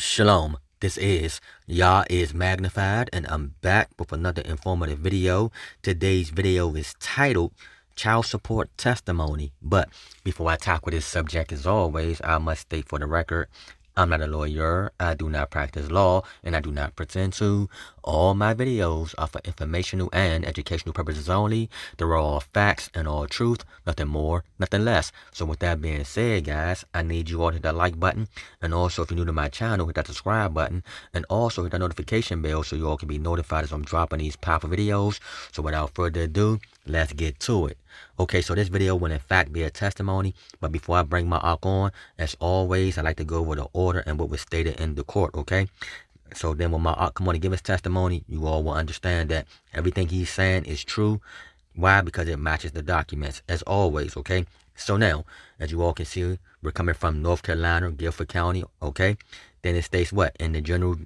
Shalom, this is Yah is Magnified, and I'm back with another informative video. Today's video is titled Child Support Testimony. But before I tackle this subject, as always, I must state for the record, I'm not a lawyer, I do not practice law, and I do not pretend to. All my videos are for informational and educational purposes only. They're all facts and all truth, nothing more, nothing less. So with that being said, guys, I need you all to hit that like button. And also, if you're new to my channel, hit that subscribe button. And also hit that notification bell so you all can be notified as I'm dropping these powerful videos. So without further ado, let's get to it. Okay, so this video will in fact be a testimony, but before I bring my arc on, as always, I like to go over the order and what was stated in the court, okay? So then when my arc come on to give his testimony, you all will understand that everything he's saying is true. Why? Because it matches the documents, as always, okay? So now, as you all can see, we're coming from North Carolina, Guilford County, okay? Then it states what? In the General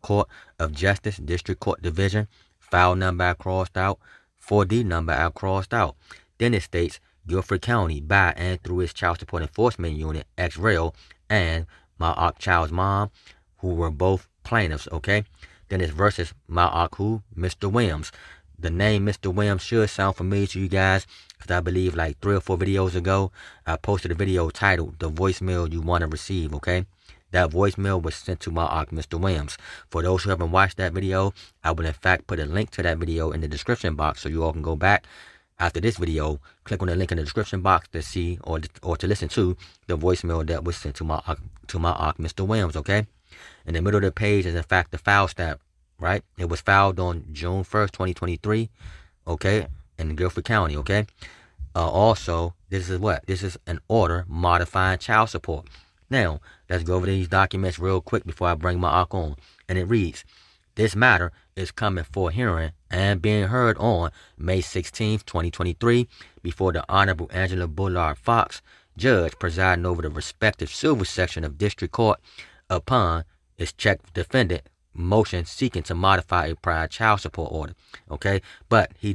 Court of Justice, District Court Division, file number I crossed out, 4D number I crossed out. Then it states Guilford County by and through its Child Support Enforcement Unit, X-Rail, and my ARC child's mom, who were both plaintiffs, okay? Then it's versus my ARC who? Mr. Williams. The name Mr. Williams should sound familiar to you guys, because I believe like 3 or 4 videos ago, I posted a video titled The Voicemail You Want to Receive, okay? That voicemail was sent to my ARC, Mr. Williams. For those who haven't watched that video, I will in fact put a link to that video in the description box so you all can go back after this video, click on the link in the description box to see or to listen to the voicemail that was sent to my ARC, Mr. Williams, okay? In the middle of the page is in fact the file stamp, right? It was filed on June 1st, 2023, okay? In Guilford County, okay? Also, this is what? This is an order modifying child support. Now, let's go over these documents real quick before I bring my ARC on. And it reads, this matter is coming for hearing and being heard on May 16th, 2023, before the Honorable Angela Bullard Fox, judge presiding over the respective civil section of District Court, upon its check defendant motion seeking to modify a prior child support order. Okay, but he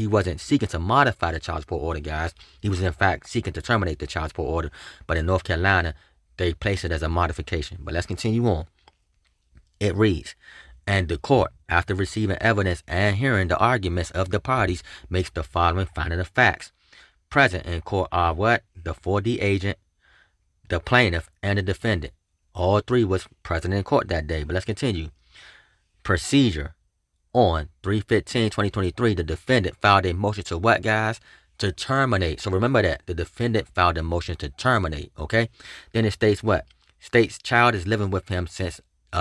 wasn't seeking to modify the child support order, guys. He was in fact seeking to terminate the child support order, but in North Carolina, they place it as a modification. But let's continue on. It reads, and the court, after receiving evidence and hearing the arguments of the parties, makes the following finding of facts. Present in court are what? The 4D agent, the plaintiff, and the defendant. All 3 was present in court that day. But let's continue. Procedure. On 3/15/2023, the defendant filed a motion to what, guys? To terminate. So remember that. The defendant filed a motion to terminate, okay? Then it states what? States child is living with him since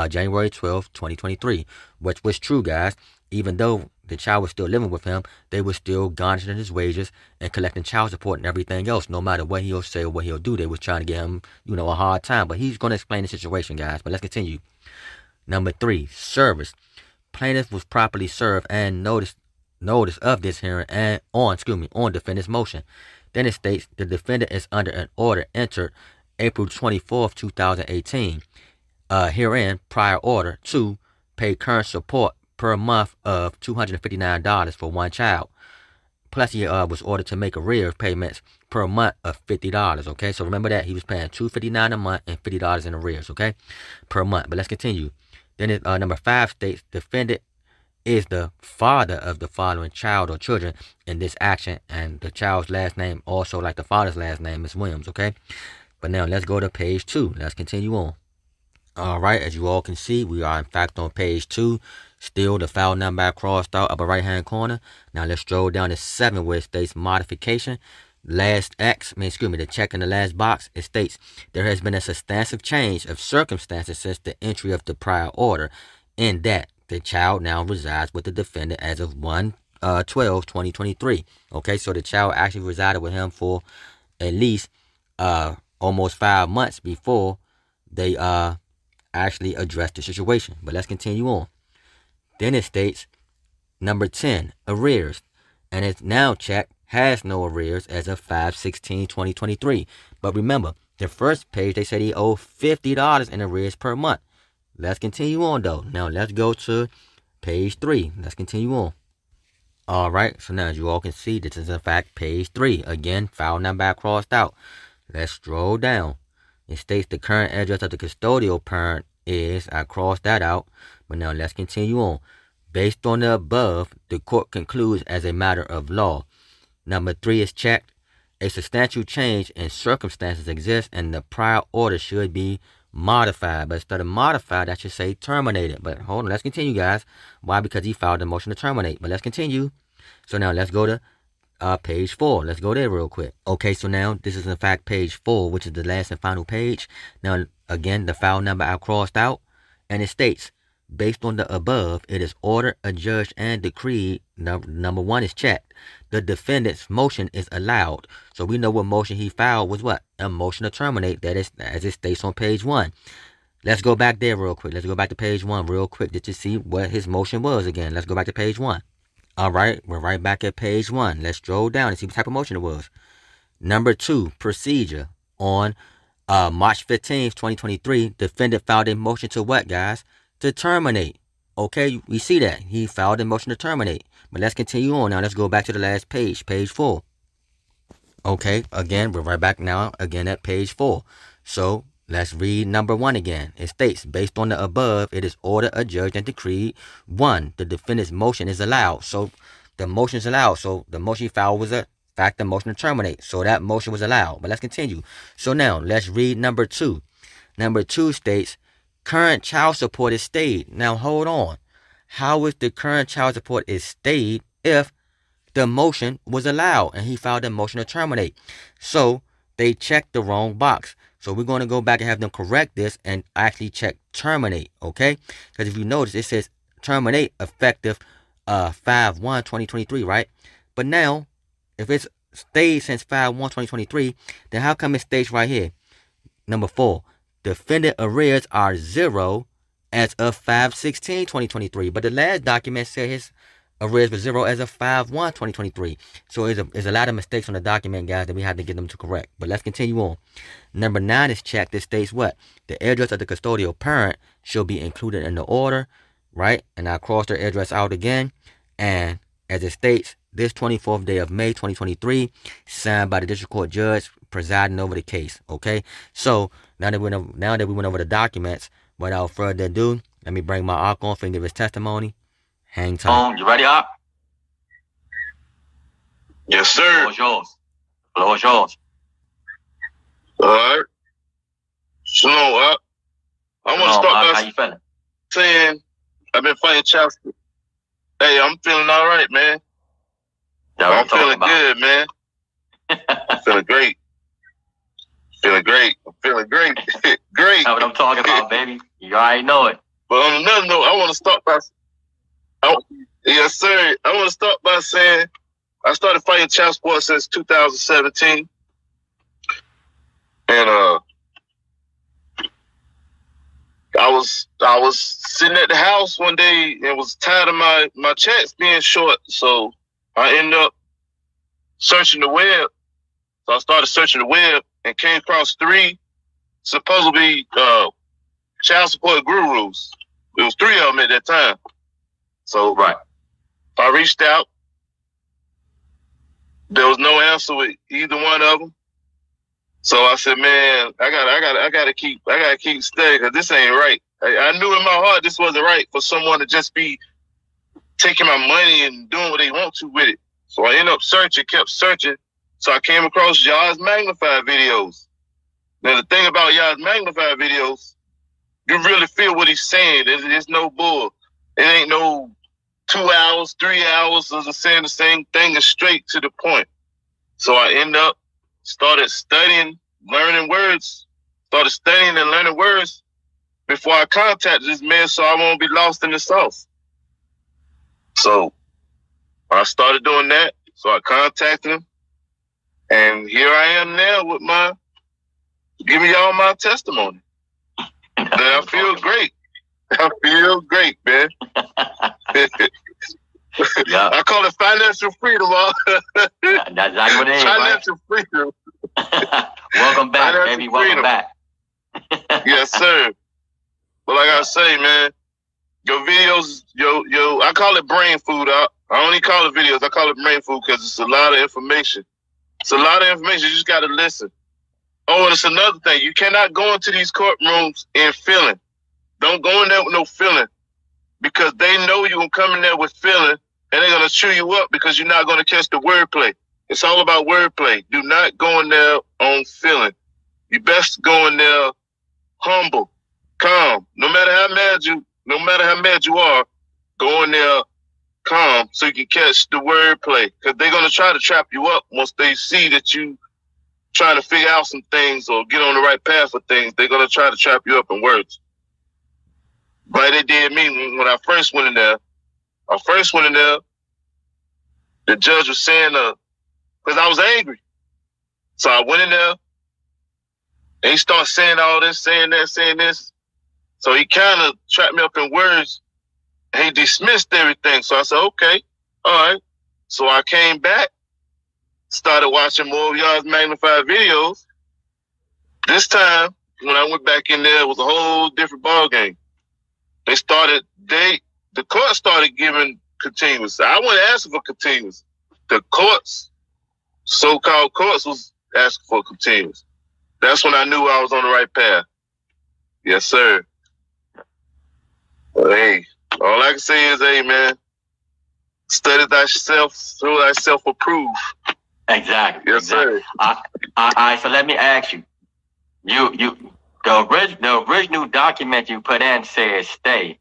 January 12th, 2023, which was true, guys. Even though the child was still living with him, they were still garnishing his wages and collecting child support and everything else. No matter what he'll say or what he'll do, they was trying to give him, a hard time. But he's going to explain the situation, guys. But let's continue. Number 3, service. Plaintiff was properly served and notice of this hearing and on defendant's motion. Then it states the defendant is under an order entered April 24th, 2018. Herein, prior order to pay current support per month of $259 for one child. Plus, he was ordered to make arrears payments per month of $50, okay? So remember that. He was paying $259 a month and $50 in arrears, okay? Per month. But let's continue. Then number 5 states, defendant is the father of the following child or children in this action. And the child's last name, also like the father's last name, is Williams, okay? But now let's go to page 2. Let's continue on. All right, as you all can see, we are in fact on page 2. Still the file number I crossed out upper right hand corner. Now let's scroll down to 7 where it states modification. The check in the last box, it states there has been a substantive change of circumstances since the entry of the prior order, in that the child now resides with the defendant as of 1/12/2023. Okay, so the child actually resided with him for at least almost 5 months before they actually address the situation. But let's continue on. Then it states number 10, arrears, and it's now checked has no arrears as of 5/16/2023. But remember, the first page they said he owed $50 in arrears per month. Let's continue on though. Now let's go to page 3. Let's continue on. All right, so now as you all can see, this is in fact page 3. Again, file number I crossed out. Let's scroll down. It states the current address of the custodial parent is, I crossed that out, but now let's continue on. Based on the above, the court concludes as a matter of law. Number 3 is checked. A substantial change in circumstances exists and the prior order should be modified. But instead of modified, that should say terminated. But hold on, let's continue, guys. Why? Because he filed a motion to terminate. But let's continue. So now let's go to page 4. Let's go there real quick. Okay, so now this is in fact page 4, which is the last and final page. Now, again, the file number I crossed out, and it states, based on the above, it is ordered, adjudged, and decreed. Number 1 is checked. The defendant's motion is allowed. So we know what motion he filed was what? A motion to terminate. That is, as it states on page 1. Let's go back there real quick. Let's go back to page 1 real quick just to see what his motion was again. Let's go back to page 1. All right, we're right back at page 1. Let's scroll down and see what type of motion it was. Number 2, procedure. On March 15th, 2023, defendant filed a motion to what, guys? To terminate. Okay, we see that. He filed a motion to terminate. But let's continue on now. Let's go back to the last page, page 4. Okay, again, we're right back now, again at page 4. So, let's read number 1 again. It states, based on the above, it is ordered, adjudged, and decreed. 1, the defendant's motion is allowed. So, the motion is allowed. So, the motion he filed was a fact, the motion to terminate. So, that motion was allowed. But let's continue. So, now, let's read number 2. Number 2 states, current child support is stayed. Now, hold on. How is the current child support is stayed if the motion was allowed and he filed a motion to terminate? So, they checked the wrong box. So, we're going to go back and have them correct this and actually check terminate, okay? Because if you notice, it says terminate effective 5/1/2023, right? But now, if it's stayed since 5/1/2023, then how come it stays right here? Number 4, defendant arrears are 0 as of 5/16/2023. But the last document said his arrears were 0 as of 5/1/2023. So there's a lot of mistakes on the document, guys, that we have to get them to correct. But let's continue on. Number 9 is checked. It states what? The address of the custodial parent shall be included in the order, right? And I crossed their address out again. And as it states, this 24th day of May 2023, signed by the district court judge presiding over the case. Okay, so now that we went over the documents, without further ado, let me bring my Ark on for him to give his testimony. Hang tight. You ready, Ark? Yes, sir. The floor is yours. The floor is yours. All right. So, I want to start by how you feeling? saying I've been fighting child support. Hey, I'm feeling all right, man. I'm feeling good, man. I'm feeling great. Feeling great. I'm feeling great. Great. That's what I'm talking about, baby. You already know it. But on another note, I want to start by... yes, sir. I want to start by saying I started fighting child support since 2017. And I was sitting at the house one day and was tired of my checks being short. So I ended up searching the web. So I started searching the web and came across 3 supposedly child support gurus. It was 3 of them at that time. So right, I reached out. There was no answer with either one of them. So I said, man, I gotta keep studying because this ain't right. I knew in my heart this wasn't right for someone to just be taking my money and doing what they want to with it. So I ended up kept searching. So I came across Yahuah's Magnify videos. Now the thing about Yahuah's Magnify videos, you really feel what he's saying. There's no bull. It ain't no 2 hours, 3 hours of saying the same thing and straight to the point. So I end up started studying, learning words, started studying and learning words before I contacted this man so I won't be lost in the sauce. So I started doing that. So I contacted him. And here I am now with giving y'all my testimony. I feel great. I feel great, man. Yeah. I call it financial freedom. That's exactly what it is, financial freedom. Welcome back, financial baby. freedom. Welcome back. Yes, sir. But like I say, man, your videos, I call it brain food. I only call it videos. I call it brain food because it's a lot of information. It's a lot of information. You just got to listen. Oh, and it's another thing. You cannot go into these courtrooms and feeling. Don't go in there with no feeling, because they know you're going to come in there with feeling, and they're going to chew you up because you're not going to catch the wordplay. It's all about wordplay. Do not go in there on feeling. You best go in there humble, calm. No matter how mad you are, go in there calm so you can catch the wordplay. Because they're going to try to trap you up once they see that you trying to figure out some things or get on the right path for things. They're going to try to trap you up in words. Like they did me when I first went in there. The judge was saying, because I was angry. So I went in there, and he started saying all this, saying that, saying this. So he kind of trapped me up in words, and he dismissed everything. So I said, okay, all right. So I came back, started watching more of y'all's magnified videos. This time, when I went back in there, it was a whole different ball game. The court started giving continuous. I wasn't asking for continuous. The courts, so-called courts, was asking for continuous. That's when I knew I was on the right path. Yes, sir. But hey, all I can say is, hey, man, study thyself, through thyself approve. Exactly. Yes, exactly. sir. All right, so let me ask you. The original document you put in says stay,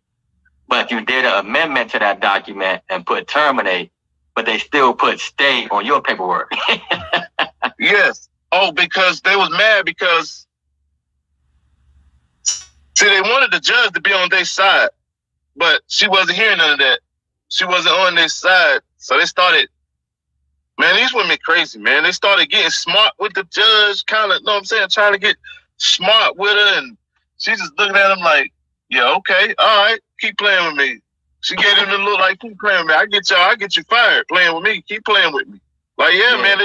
but you did an amendment to that document and put terminate, but they still put stay on your paperwork. Yes. Oh, because they was mad because, see, they wanted the judge to be on their side, but she wasn't hearing none of that. She wasn't on their side. So they started, man, these women crazy, man. They started getting smart with the judge, kind of, know what I'm saying, trying to get smart with her, and she's just looking at him like, yeah, okay, all right, keep playing with me. She gave him the look like, keep playing with me. I get you fired playing with me. Keep playing with me. Like, yeah. Man,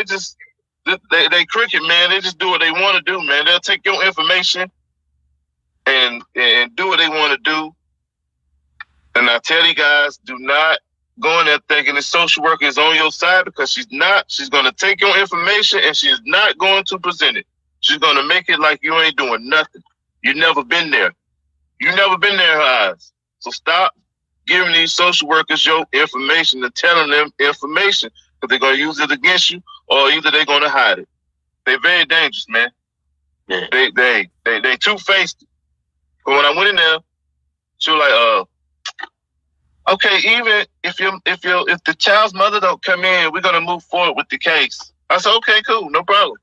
they cricket, man. They just do what they want to do, man. They'll take your information and do what they want to do. And I tell you guys, do not go in there thinking the social worker is on your side, because she's not. She's going to take your information and she's not going to present it. She's going to make it like you ain't doing nothing. You never been there. You never been there in her eyes. So stop giving these social workers your information and telling them information, because they're going to use it against you, or either they're going to hide it. They're very dangerous, man. Yeah. They two-faced. But when I went in there, she was like, okay, even if the child's mother don't come in, we're gonna move forward with the case. I said, okay, cool, no problem.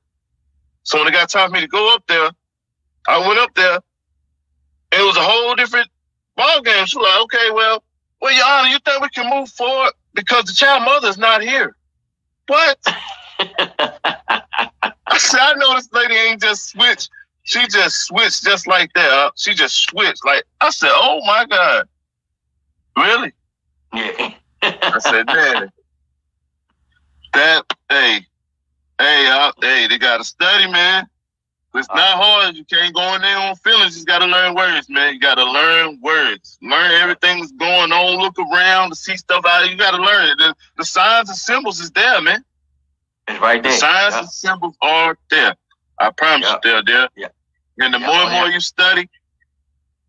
So when it got time for me to go up there, I went up there. It was a whole different ball game. She was like, okay, well, Your Honor, you think we can move forward because the child mother is not here? What? I said, I know this lady ain't just switched. She just switched just like that. She just switched. Like, I said, oh my God. Really? Yeah. I said, man, they got to study, man. It's not hard. You can't go in there on feelings. You just got to learn words, man. You got to learn words. Learn everything that's going on. Look around to see stuff out. You got to learn it. The signs and symbols is there, man. It's right there. The signs and symbols are there. I promise you they're there. Yeah. And the more and more you study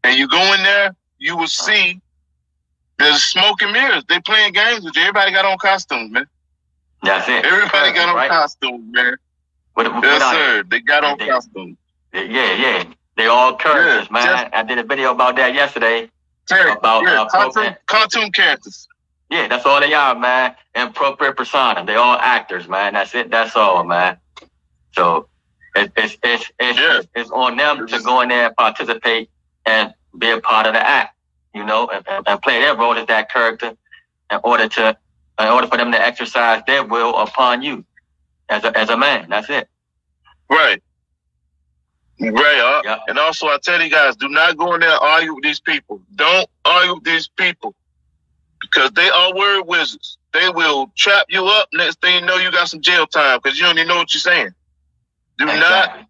and you go in there, you will see there's smoke and mirrors. They playing games with you. Everybody got on costumes, man. That's it. Everybody got on costumes, man. Yes, sir. They got on costumes. Yeah. They all characters, man. I did a video about that yesterday. About cartoon characters. Yeah, that's all they are, man. And propria persona. They all actors, man. That's it. That's all, man. So it's on them to go in there and participate and be a part of the act, you know, and play their role as that character in order for them to exercise their will upon you as a man. That's it. Right. Yep. And also, I tell you guys, do not go in there and argue with these people. Don't argue with these people, because they are word wizards. They will trap you up. Next thing you know, you got some jail time because you don't even know what you're saying. Do not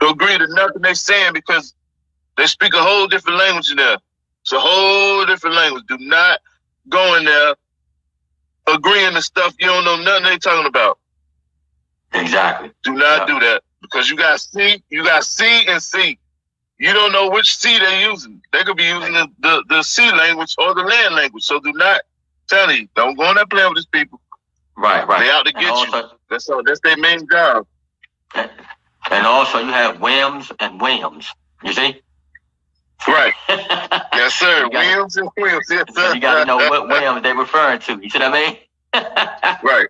agree to nothing they're saying, because they speak a whole different language in there. It's a whole different language. Do not go in there agreeing to stuff you don't know nothing they're talking about. Exactly. Do not do that, because you got C and C. you don't know which C they're using. They could be using the C language or the land language. So do not tell you. Don't go in there playing with these people. Right. They out to get you. That's all. That's their main job. And also, you have Williams and Williams. You see? Right. Yes, sir. Williams and Williams. Yes, sir. You got to know what Williams they're referring to. You see what I mean? Right.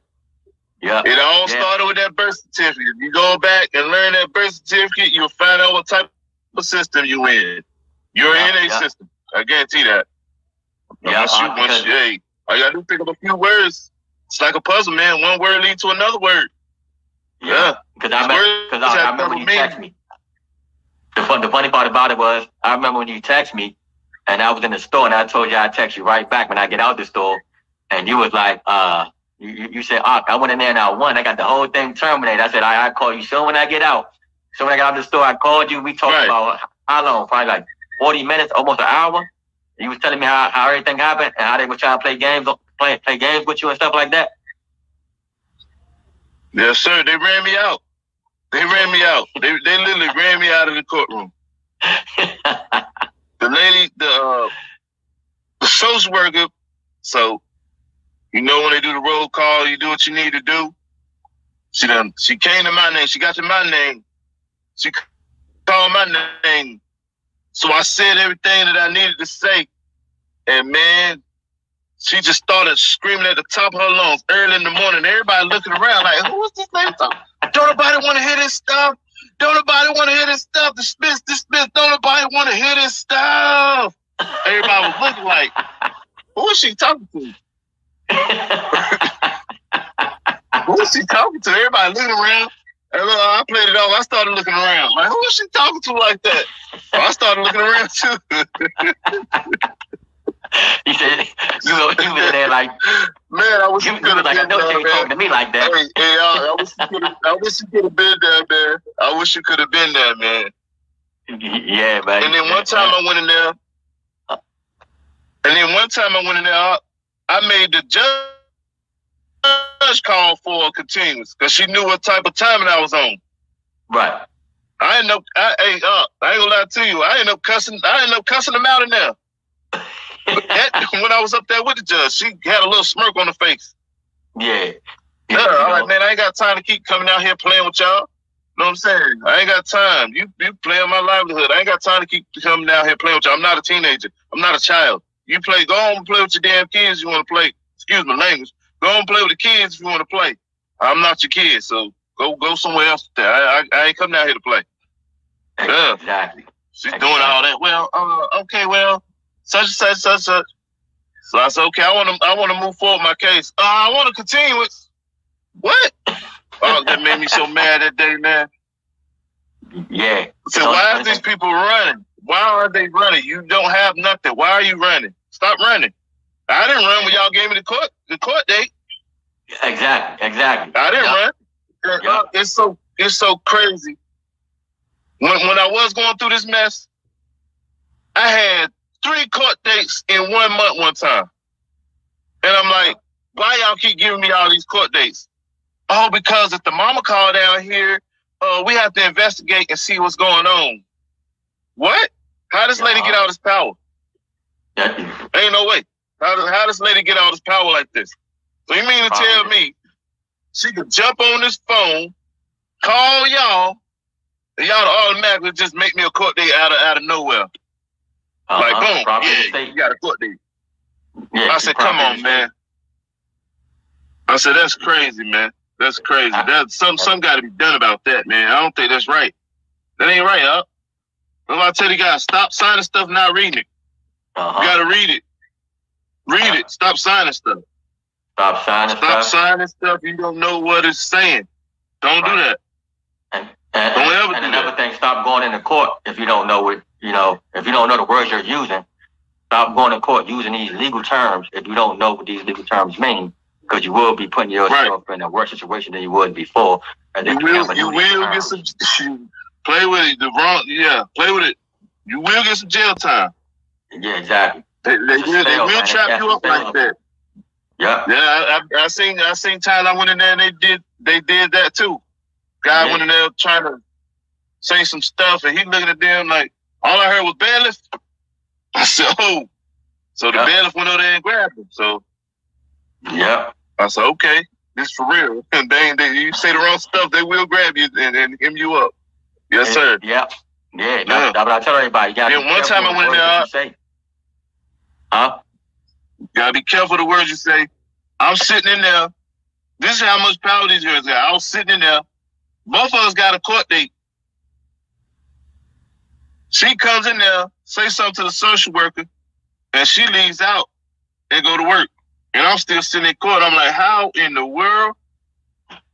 Yeah. It all started with that birth certificate. You go back and learn that birth certificate, you'll find out what type of system you in. You're in a system. I guarantee that. Yeah. Hey, all you got to do is pick up a few words. It's like a puzzle, man. One word leads to another word. Yeah. Because I remember when you text me. The funny part about it was, I remember when you text me, and I was in the store, and I told you I'd text you right back when I get out the store, and you was like, you said, I went in there and I won. I got the whole thing terminated. I said, I call you soon when I get out. So when I got out the store, I called you. We talked about how long? Probably like 40 minutes, almost an hour. You was telling me how everything happened and how they were trying to play games with you and stuff like that. Yes, sir. They ran me out. They literally ran me out of the courtroom. The lady, the social worker, so, you know, when they do the roll call, you do what you need to do. She came to my name. She got to my name. She called my name. So I said everything that I needed to say. And man, she just started screaming at the top of her lungs early in the morning. Everybody looking around like, who is this lady talking? Don't nobody want to hear this stuff. Don't nobody want to hear this stuff. Dismiss. Don't nobody want to hear this stuff. Everybody was looking like, who is she talking to? Who is she talking to? Everybody looking around. And I played it off. I started looking around. Like, who is she talking to like that? So I started looking around too. You said you were there like, man, I wish you could have like, been I know there, you ain't man. talking to me like that. Hey, I wish you could have been there, man. I wish you could have been there, man. Yeah, man. And then one time I went in there. I made the judge call for a continuance because she knew what type of timing I was on. Right. I ain't gonna lie to you. I ended up cussing them out in there. When I was up there with the judge, she had a little smirk on her face. Yeah. I'm like, man, I ain't got time to keep coming out here playing with y'all. You know what I'm saying? I ain't got time. You playing my livelihood. I ain't got time to keep coming down here playing with y'all. I'm not a teenager. I'm not a child. You go on and play with your damn kids if you want to play. Excuse my language. Go on and play with the kids if you want to play. I'm not your kid, so go somewhere else there. I ain't coming down here to play. Exactly. She's doing all that. Well, okay, well, such. So I said, okay, I want to move forward my case. I want to continue it. What? Oh, that made me so mad that day, man. Yeah. So why are these people running? Why are they running? You don't have nothing. Why are you running? Stop running. I didn't run when y'all gave me the court date. Exactly. I didn't run. It's so crazy. When I was going through this mess, I had 3 court dates in 1 month one time. And I'm like, why y'all keep giving me all these court dates? Oh, because if the mama called down here, we have to investigate and see what's going on. What? How does lady get all this power? Ain't no way. How does lady get all this power like this? So you mean to tell me she could jump on this phone, call y'all, and y'all automatically just make me a court date out of nowhere? Like, boom, you got a court date. Yeah, I said, come on, man. I said, that's crazy, man. That's crazy. Something got to be done about that, man. I don't think that's right. That ain't right, huh? I tell you guys, stop signing stuff, not reading it. You got to read it. Read it. Stop signing stuff. Stop signing stuff. You don't know what it's saying. Don't do that. And another thing, stop going into court if you don't know what, if you don't know the words you're using. Stop going to court using these legal terms if you don't know what these legal terms mean, because you will be putting yourself in a worse situation than you would before. You will get some. Play with it. Play with it. You will get some jail time. Yeah, exactly. They will trap you up like that. Yeah. Yeah, I seen time I went in there and they did that too. Guy went in there trying to say some stuff and he looking at them like, All I heard was bailiff. I said, oh. So the bailiff went over there and grabbed him. So yeah. I said, okay, this for real. And you say the wrong stuff, they will grab you and hem you up. Yes, sir. Yeah. Yeah. That's what I tell everybody. You gotta one time I went there. Huh? You gotta be careful the words you say. I'm sitting in there. This is how much power these girls got. I was sitting in there. Both of us got a court date. She comes in there, say something to the social worker, and she leaves out and go to work. And I'm still sitting in court. I'm like, how in the world?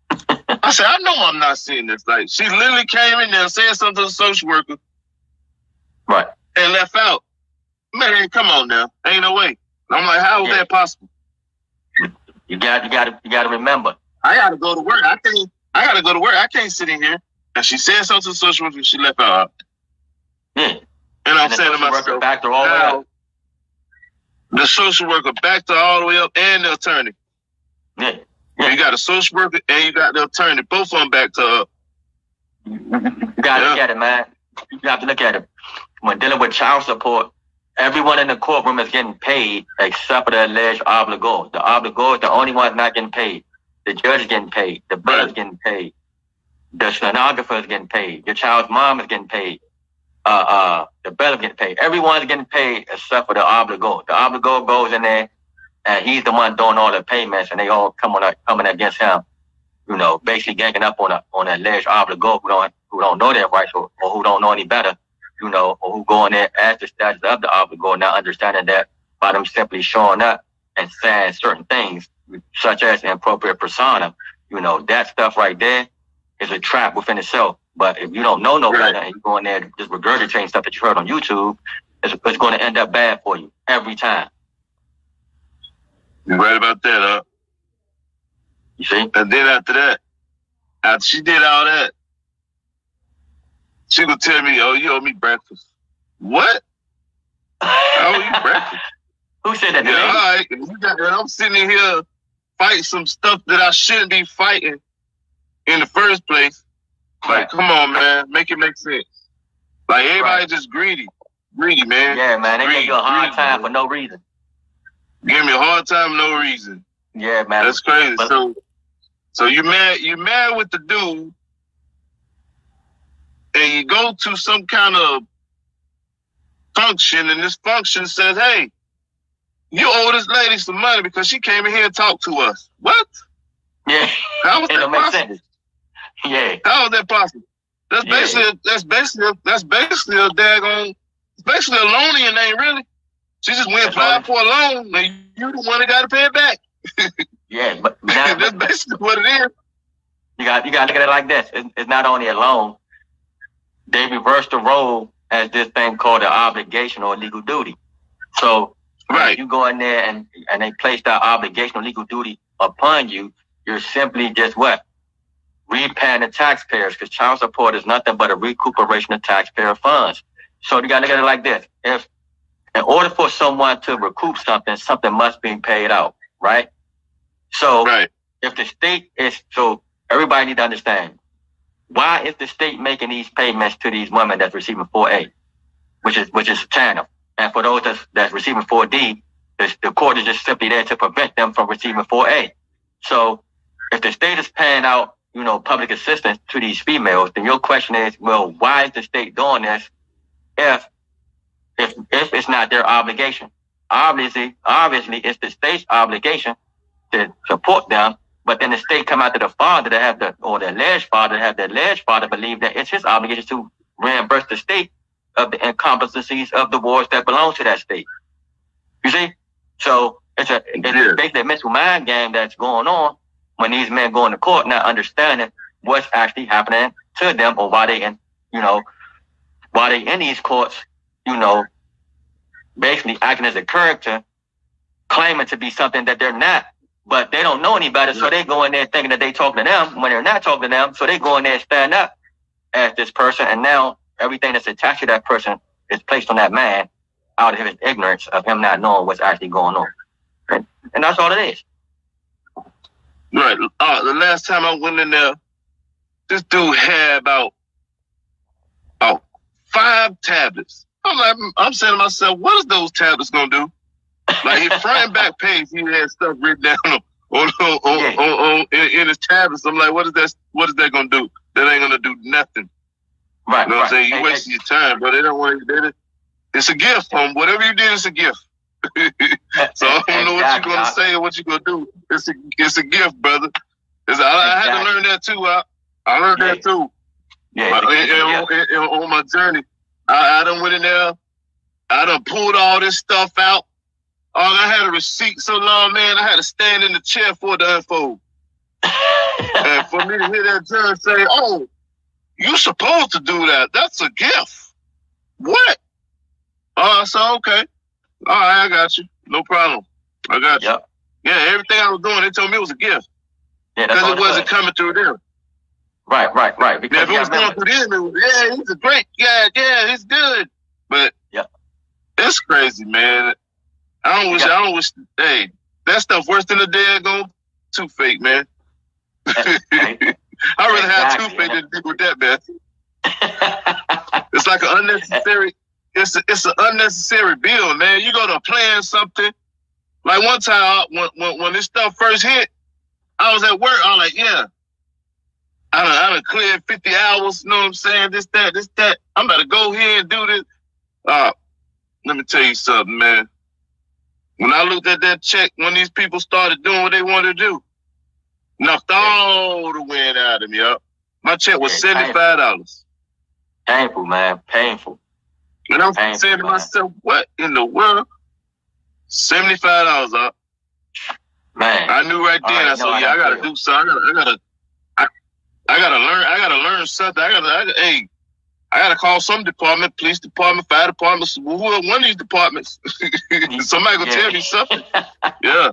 I said, I know I'm not seeing this. Like, she literally came in there, said something to the social worker, right, and left out. Man, come on now. Ain't no way. I'm like, how is that possible? You got to remember. I gotta go to work. I gotta go to work. I can't sit in here. And she said something to the social worker and she left out. Yeah. And I'm saying to myself, backed her all the way up. The social worker backed her all the way up and the attorney. Yeah. You got a social worker and you got the attorney. Both of them backed her up. You gotta look at it, man. You have to look at it. When dealing with child support, everyone in the courtroom is getting paid except for the alleged obligor. The obligor is the only one not getting paid. The judge is getting paid. The bill is getting paid. The stenographer is getting paid. Your child's mom is getting paid. The bill is getting paid. Everyone's getting paid except for the obligor. The obligor goes in there and he's the one doing all the payments, and they all coming against him. You know, basically ganging up on an alleged obligor who don't know their rights or who don't know any better. You know, or who go in there as the status of the obligor, not understanding that by them simply showing up and saying certain things, such as inappropriate persona, you know, that stuff right there is a trap within itself. But if you don't know no better and you go in there and just regurgitating stuff that you heard on YouTube, it's going to end up bad for you every time. You're right about that, huh? You see? And then after she did all that, she would tell me, oh, you owe me breakfast. What? I owe you breakfast. Who said that to me? All right. And I'm sitting in here fighting some stuff that I shouldn't be fighting in the first place. Like, come on, man. Make it make sense. Like, everybody just greedy. Greedy, man. Yeah, man. They give you a hard time for no reason. Give me a hard time for no reason. Yeah, man. That's crazy. So you mad with the dude, and you go to some kind of function, and this function says, hey, you owe this lady some money because she came in here and talked to us. What? Yeah. How was that possible? Yeah. How was that possible? That's basically a daggone, it's basically a loan in your name, really. She just went applied for a loan, and you the one that got to pay it back. Yeah, but that's basically what it is. You got to look at it like this. It's not only a loan. They reversed the role as this thing called an obligation or legal duty. So if you go in there and they place that obligation or legal duty upon you, you're simply just what? Repaying the taxpayers, because child support is nothing but a recuperation of taxpayer funds. So you got to look at it like this. If in order for someone to recoup something, something must be paid out, right? So if the state is, so everybody need to understand, why is the state making these payments to these women that's receiving 4A, which is channel? And for those that's receiving 4D, the court is just simply there to prevent them from receiving 4A. So if the state is paying out, you know, public assistance to these females, then your question is, well, why is the state doing this if it's not their obligation? Obviously, it's the state's obligation to support them. But then the state come out to the father to have the alleged father believe that it's his obligation to reimburse the state of the incompetencies of the wards that belong to that state. You see? So it's basically a mental mind game that's going on when these men go into court not understanding what's actually happening to them or why they in these courts, you know, basically acting as a character, claiming to be something that they're not. But they don't know any better, so they go in there thinking that they talking to them when they're not talking to them. So they go in there and stand up as this person, and now everything that's attached to that person is placed on that man out of his ignorance of him not knowing what's actually going on. And that's all it is. Right. The last time I went in there, this dude had about 5 tablets. I'm saying to myself, what is those tablets gonna do? Like his front and back page, he had stuff written down in his tablets. I'm like, what is that gonna do? That ain't gonna do nothing. Right. You know what I'm saying? You wasting your time, but they don't want to. It's a gift, whatever you did, it's a gift. So I don't know what you're gonna say or what you're gonna do. It's a gift, brother. I had to learn that too. I learned that too. Yeah. On my journey, I done went in there. I done pulled all this stuff out. I had a receipt so long, man. I had to stand in the chair for it to unfold. And for me to hear that judge say, "Oh, you supposed to do that. That's a gift." What? So okay. All right, I got you. No problem. I got you. Yep. Yeah, everything I was doing, they told me it was a gift. Yeah, because it wasn't coming through them. Right. Because if it was going through them, it was, he's a great, he's good. But it's crazy, man. I don't wish, hey, that stuff worse than the daggone toothache, man. I'd rather have toothache than deal with that, man. It's like an unnecessary, it's an unnecessary bill, man. You go to plan something. Like one time, when this stuff first hit, I was at work. I was like, I done cleared 50 hours. You know what I'm saying? This, that. I'm about to go here and do this. Let me tell you something, man. When I looked at that check, when these people started doing what they wanted to do, knocked all the wind out of me, up. My check was $75. Painful, man. Painful. And I'm saying to myself, what in the world? $75 up. Man. I knew right then. I said, I gotta do something. I gotta learn something. I gotta call some department, police department, fire department, one of these departments. Somebody gonna tell me something. Yeah.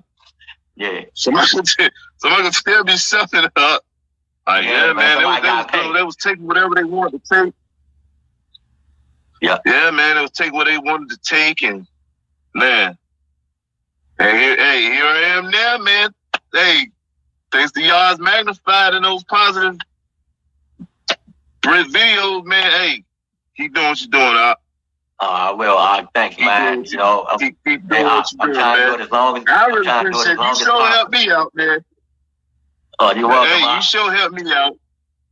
Somebody gonna tell me something. Man. They was taking whatever they wanted to take. Yeah, man. They was taking what they wanted to take, and man. Here I am now, man. Hey, thanks to y'all's magnified and those positive videos, man. Hey, keep doing what you're doing, I will. Thank you, man. Keep doing what you're doing, man. I really appreciate you. You sure help me out, man. Oh, you're welcome. Hey, you sure help me out.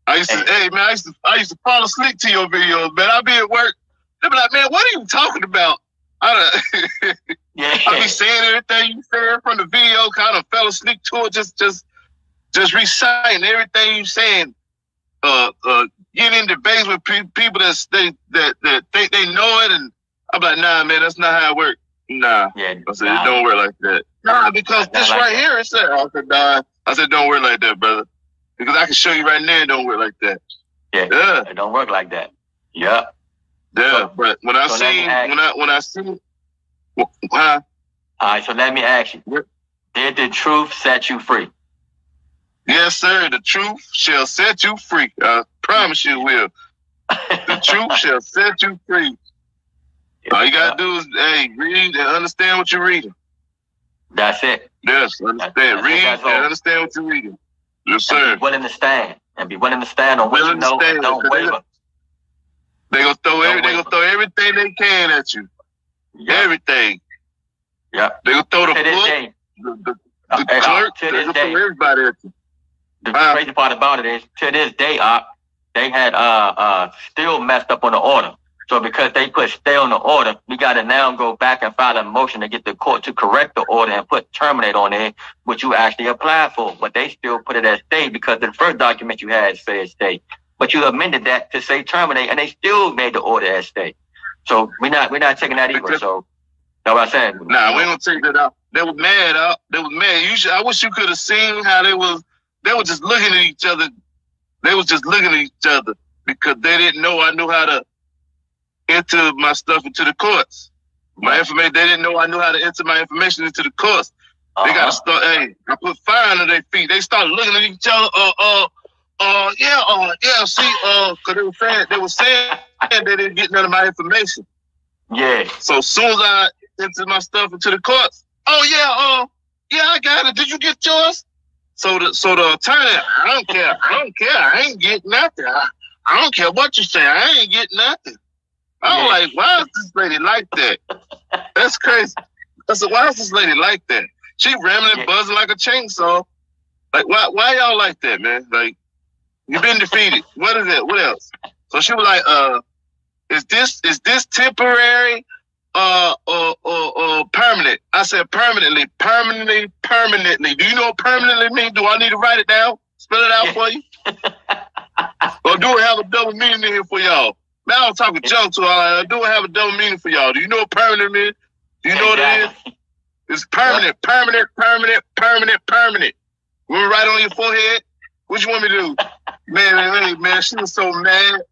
I used to fall asleep to your videos, man. I'd be at work. They'd be like, man, what are you talking about? I be saying everything you said from the video, kind of fell asleep to it, just reciting everything you saying. Getting in debates with people that think they know it, and I'm like, nah, man, that's not how it works. Nah, I said it don't work like that. Nah, because this right here, it said, I said, don't work like that, brother, because I can show you right now, it don't work like that. Yeah, it don't work like that. Yeah. Yeah, but when I see, all right, so let me ask you, did the truth set you free? Yes, sir. The truth shall set you free. I promise you it will. The truth shall set you free. All you gotta do is, read and understand what you're reading. That's it. Yes, understand. Read and understand what you're reading. Yes, sir. And be willing to stand. On what you know. Don't waver. They gonna throw everything they can at you. Yeah. Everything. Yeah. They gonna throw the book, the clerk, they gonna throw everybody at you. The crazy part about it is, to this day, they had still messed up on the order. So because they put stay on the order, we got to now go back and file a motion to get the court to correct the order and put terminate on it, which you actually applied for. But they still put it as stay because the first document you had said stay. But you amended that to say terminate, and they still made the order as stay. So we're not taking that either. So that's what I'm saying. Nah, we don't take that out. They were mad out. They were mad. I wish you could have seen how they were just looking at each other. They was just looking at each other because they didn't know I knew how to enter my stuff into the courts. My information, they didn't know I knew how to enter my information into the courts. They got to start, I put fire under their feet. They started looking at each other, see, because they were saying they didn't get none of my information. Yeah. So as soon as I entered my stuff into the courts, I got it. Did you get yours? So the attorney, I don't care. I ain't getting nothing. I don't care what you say. I ain't getting nothing. I was like, why is this lady like that? That's crazy. I said, why is this lady like that? She ramming and buzzing like a chainsaw. Like, why y'all like that, man? Like, you've been defeated. What is it? What else? So she was like, is this temporary or permanent? I said permanently. Do you know what permanently means? Do I need to write it down? Spell it out for you? Or do it have a double meaning in here for y'all? Now I'm talking junk to all. Do it have a double meaning for y'all? Do you know what permanent means? Do you know what it is? It's permanent. You want to write on your forehead? What you want me to do? Man, she was so mad.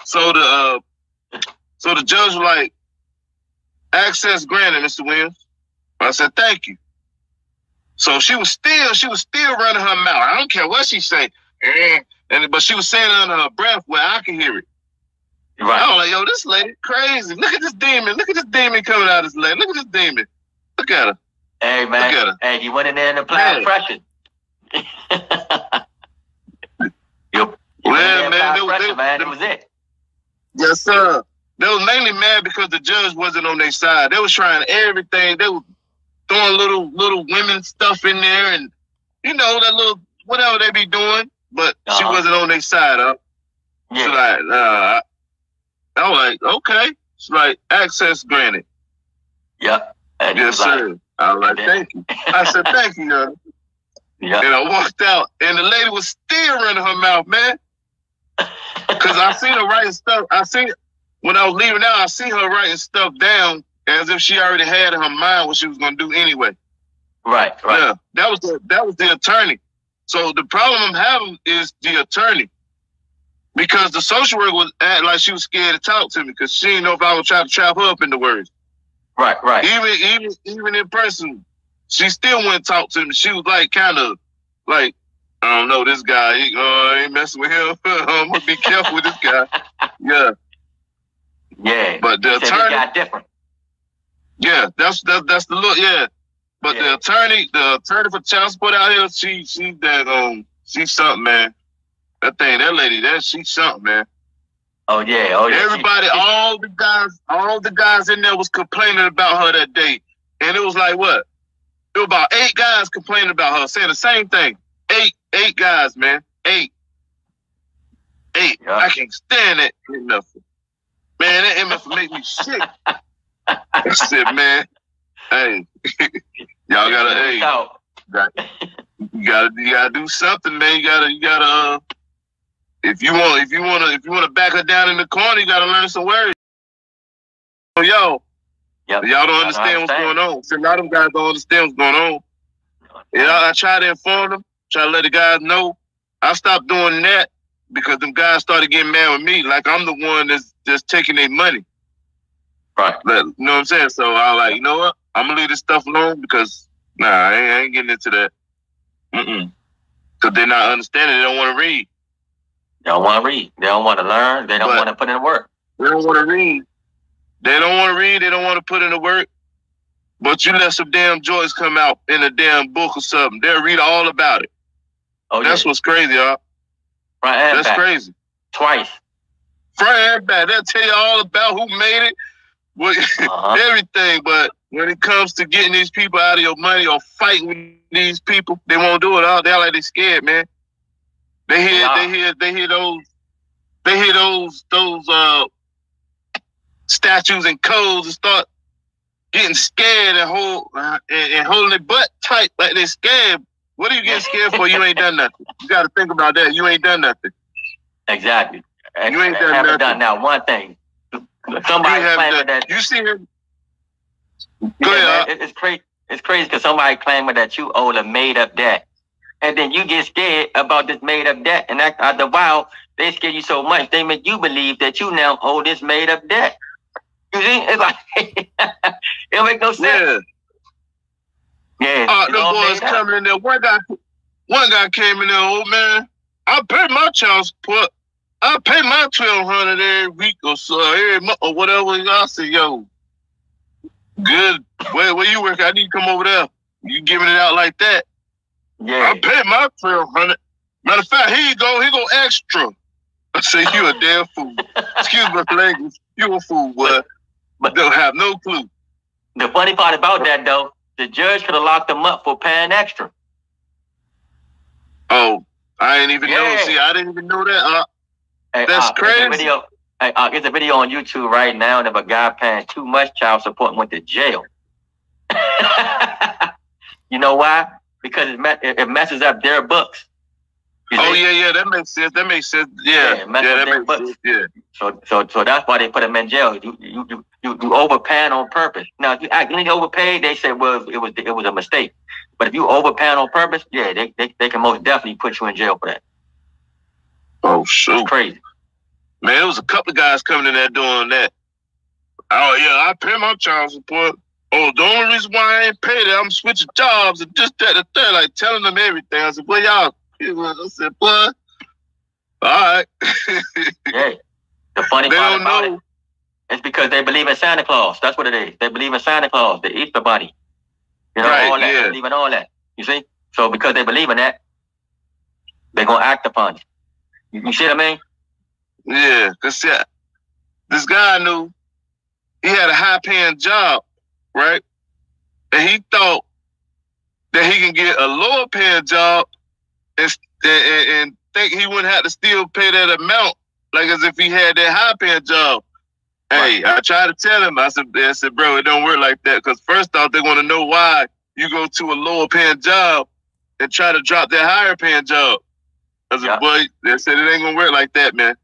So the judge was like, access granted, Mr. Williams. I said, thank you. So she was still running her mouth. I don't care what she say. But she was saying it under her breath where I can hear it. Right. I was like, yo, this lady crazy. Look at this demon. Look at this demon coming out of this lady. Look at this demon. Look at her. Hey, man. Look at her. Hey, you went in there and applied pressure. That was it. Yes, sir. They was mainly mad because the judge wasn't on their side. They was trying everything. They were throwing little women stuff in there and, you know, that little whatever they be doing. But she wasn't on their side, huh? Yeah. So like, I was like, okay. She's like, access granted. Yep. Yes, sir. I was like, thank you. I said, thank you, girl. Yep. And I walked out, and the lady was still running her mouth, man. Because I seen her writing stuff. When I was leaving out, I see her writing stuff down as if she already had in her mind what she was going to do anyway. Right. Yeah, that was the attorney. So the problem I'm having is the attorney. Because the social worker was acting like she was scared to talk to me because she didn't know if I would try to trap her up in the words. Right. Even in person, she still wouldn't talk to me. She was like, kind of like, I don't know, this guy, I ain't messing with him. I'm going to be careful with this guy. Yeah. Yeah. But the attorney got different. Yeah, that's the look, yeah. But the attorney for child support out here, she's something, man. That lady, she's something, man. Oh yeah. Everybody, all the guys in there was complaining about her that day. And it was like what? There were about 8 guys complaining about her, saying the same thing. 8 guys, man. 8. Yep. I can't stand that enough. Man, that MF make me sick. I said, man, hey, y'all you gotta do something, man. You gotta if you wanna back her down in the corner, you gotta learn some words. So y'all don't understand what's going on. So a lot of them guys don't understand what's going on. And I try to inform them, try to let the guys know. I stopped doing that because them guys started getting mad with me, like I'm the one that's just taking their money. Right. You know what I'm saying? So I was like, you know what? I'm gonna leave this stuff alone because I ain't getting into that. Because they're not understanding. They don't want to read. They don't want to read. They don't want to learn. They don't want to put in the work. They don't want to read. They don't want to read. They don't want to put in the work. But you let some damn joys come out in a damn book or something. They'll read all about it. Oh, that's what's crazy, y'all. Front and that's back. Crazy. Twice. Front and back. They'll tell you all about who made it, everything. But when it comes to getting these people out of your money or fighting with these people, they won't do it all. They're like they scared, man. They hear those statutes and codes and start getting scared and holding their butt tight like they're scared. What are you getting scared for? You ain't done nothing. You got to think about that. You ain't done nothing. Exactly. You ain't done nothing. Done now one thing. Somebody claiming that you see him. Go ahead. It's crazy. It's crazy because somebody claiming that you owe a made up debt, and then you get scared about this made up debt, and after a while they scare you so much they make you believe that you now owe this made up debt. You see, it's like it don't make no sense. Yeah. Them boys coming in there. One guy came in there. Oh man, I pay my child support. I pay my $1,200 every week or so, every month or whatever. I say, yo, good. Where you work? I need to come over there. You giving it out like that? Yeah. I pay my $1,200. Matter of fact, here you go. Here go extra. I said, you a damn fool. Excuse my language. You a fool, boy. But don't have no clue. The funny part about that, though, the judge could have locked them up for paying extra. Oh, I ain't even know. See, I didn't even know that. That's crazy. There's a video on YouTube right now of a guy paying too much child support and went to jail. You know why? Because it messes up their books. Yeah, that makes sense. That makes sense. Yeah, that makes sense. Yeah. So that's why they put them in jail. You overpaying on purpose. Now, if you accidentally overpaid, they say, well, it was a mistake. But if you overpaying on purpose, yeah, they can most definitely put you in jail for that. Oh shoot, it's crazy. Man, there was a couple of guys coming in there doing that. Oh yeah, I pay my child support. Oh, the only reason why I ain't paid it, I'm switching jobs and just that and that, like telling them everything. I said, well, y'all. I said, boy, all right. Yeah. The funny part about it is because they believe in Santa Claus. That's what it is. They believe in Santa Claus, the Easter Bunny. You know, all that. They believe in all that. You see? So because they believe in that, they're going to act upon it. You see what I mean? Yeah. Because this guy I knew, he had a high-paying job, right? And he thought that he can get a lower-paying job and think he wouldn't have to still pay that amount, like as if he had that high-paying job. Hey, I tried to tell him. I said, bro, it don't work like that. Because first off, they want to know why you go to a lower-paying job and try to drop that higher-paying job. I said, boy, they said it ain't gonna work like that, man.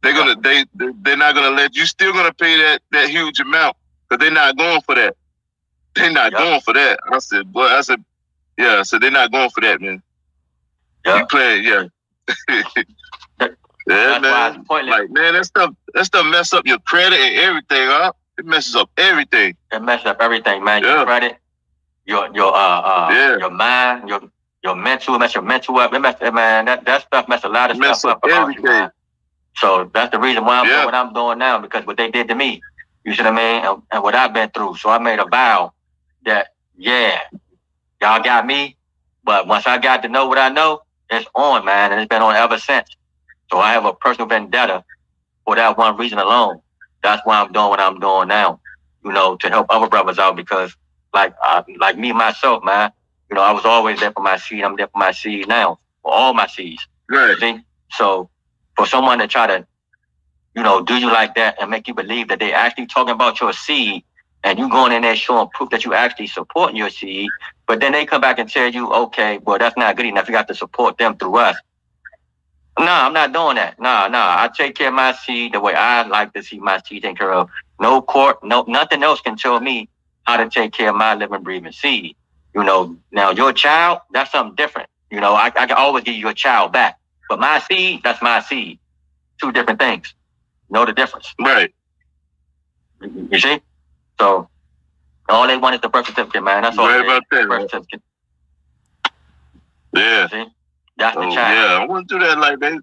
They're not gonna let you. Still gonna pay that huge amount because they're not going for that. They're not going for that. I said, boy, yeah. So they're not going for that, man. You playing, yeah. Yeah, man. Like, man, that stuff mess up your credit and everything, huh? It messes up everything. It messes up everything, man. Your credit, your mind, your mental, it messes your mental up. Man, that stuff messes a lot of stuff up about you, man. So that's the reason why I'm doing what I'm doing now, because what they did to me, you see what I mean, and what I've been through. So I made a vow that, y'all got me, but once I got to know what I know, it's on, man, and it's been on ever since. So I have a personal vendetta for that one reason alone. That's why I'm doing what I'm doing now, you know, to help other brothers out, because like me, myself, man, you know, I was always there for my seed. I'm there for my seed now, for all my seeds. Right. See? So for someone to try to, you know, do you like that and make you believe that they actually talking about your seed and you going in there showing proof that you actually supporting your seed, but then they come back and tell you, okay, well, that's not good enough. You got to support them through us. Nah, I'm not doing that. Nah. I take care of my seed the way I like to see my seed taken care of. No court, nothing else can tell me how to take care of my living, breathing seed. You know, now your child, that's something different. You know, I can always give you a child back. But my seed, that's my seed. Two different things. Know the difference. Right. You see? So all they want is the birth certificate, man. That's all. Right about that. Birth certificate. Yeah. See? That's the child. Yeah, I wouldn't do that like that.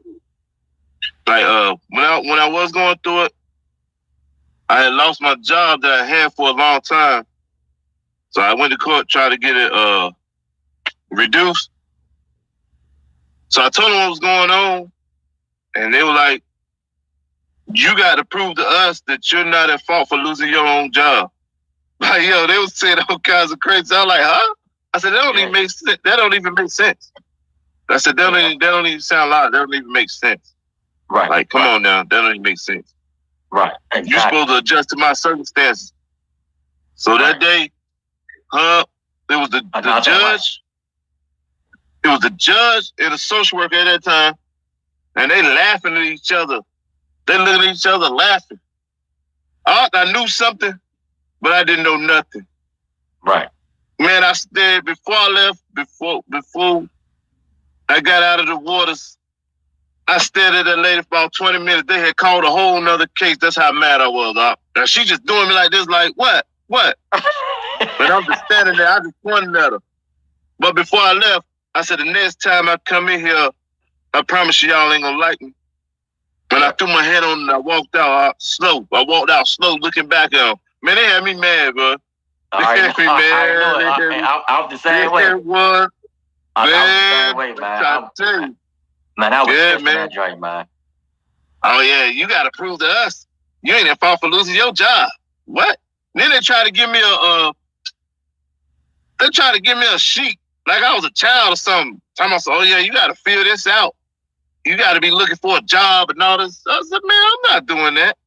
Like when I was going through it, I had lost my job that I had for a long time. So I went to court trying to get it reduced. So I told them what was going on, and they were like, you got to prove to us that you're not at fault for losing your own job. Like, yo, they was saying all kinds of crazy. I was like, huh? I said, that don't even make sense. That don't even make sense. I said, that don't even sound loud. That don't even make sense. Right. Like, come on now. That don't even make sense. Right. Exactly. You're supposed to adjust to my circumstances. So that day, it was the judge. It was the judge and the social worker at that time, and they laughing at each other. They looking at each other laughing. I knew something, but I didn't know nothing. Right. Man, I stayed before I left, before I got out of the waters, I stared at that lady for about 20 minutes. They had called a whole nother case. That's how mad I was. Now she just doing me like this, like, what? But I'm just standing there. I just pointed at her. But before I left, I said, the next time I come in here, I promise you y'all ain't gonna like me. And I threw my head on and I walked out slow. I walked out slow, looking back at them. Man, they had me mad, bro. They had me mad. I was the same way. I was the same way, man. Man, I was pissed in that joint, man. Oh yeah, you got to prove to us you ain't at fault for losing your job. What? Then they try to give me a sheet like I was a child or something. Talking about, oh yeah, you got to fill this out. You got to be looking for a job and all this. I said, man, I'm not doing that.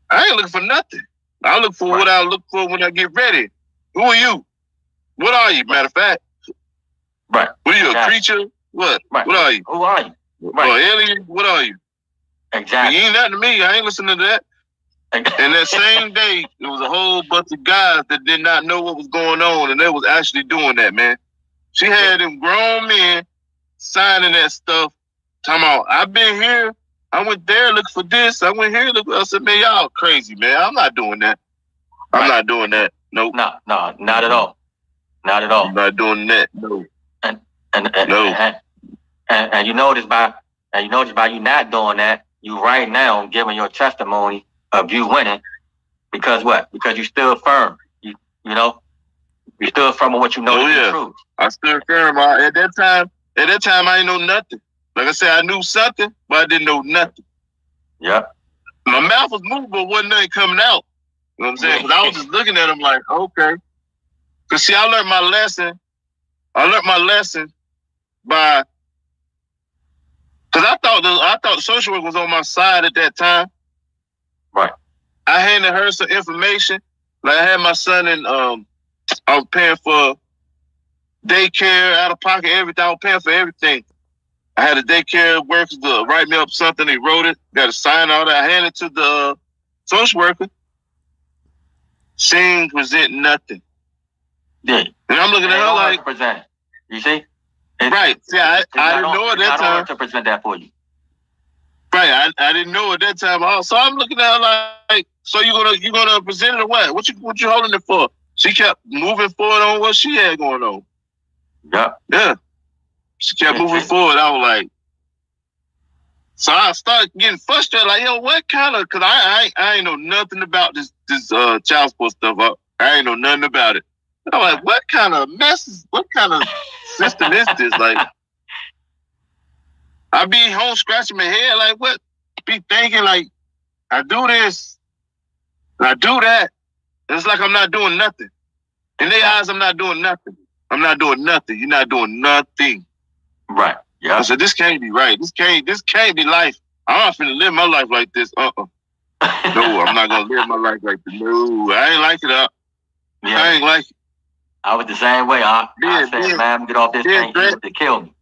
I ain't looking for nothing. I look for what I look for when I get ready. Who are you? What are you? Matter of fact. Right. What are you, a creature? What? Right. What are you? Who are you? Right. Or alien? What are you? Exactly. You ain't nothing to me. I ain't listening to that. And that same day, there was a whole bunch of guys that did not know what was going on, and they was actually doing that, man. She had them grown men signing that stuff. Talking about, I've been here. I went there looking for this. I went here. I said, man, y'all crazy, man. I'm not doing that. I'm not doing that. Nope. No, not at all. Not at all. I'm not doing that. No. And you notice by you not doing that, you right now giving your testimony of you winning, because what? Because you still firm. You know, you still firm on what you know to be true. I stood firm. At that time, I ain't know nothing. Like I said, I knew something, but I didn't know nothing. Yep. My mouth was moving, but wasn't nothing coming out. You know what I'm saying? Because I was just looking at him like, okay. Because see, I learned my lesson. By, because I thought the social work was on my side at that time. Right. I handed her some information. Like I had my son in, I was paying for daycare, out of pocket, everything. I was paying for everything. I had a daycare worker to write me up something. He wrote it. Got to sign all that. I handed it to the social worker. She ain't present nothing. Yeah. And I'm looking at her like, present. You see? Right. See, I didn't know at that time. I don't to present that for you. Right. I didn't know at that time. So I'm looking at her like, so you gonna present it or what? What you holding it for? She kept moving forward on what she had going on. Yeah. Yeah. She kept moving forward. I was like, so I started getting frustrated. Like, yo, what kind of? Cause I ain't know nothing about this child support stuff. I ain't know nothing about it. I'm like, what kind of mess? What kind of system is this? Like, I be home scratching my head. Like, what? Be thinking like, I do this, and I do that. And it's like I'm not doing nothing. In their eyes, I'm not doing nothing. I'm not doing nothing. You're not doing nothing. Right. Yeah. I said, this can't be right. This can't be life. I'm not finna live my life like this. No, I'm not gonna live my life like this. No, I ain't like it. Yeah. I ain't like it. I was the same way. I said, man, get off this thing to kill me.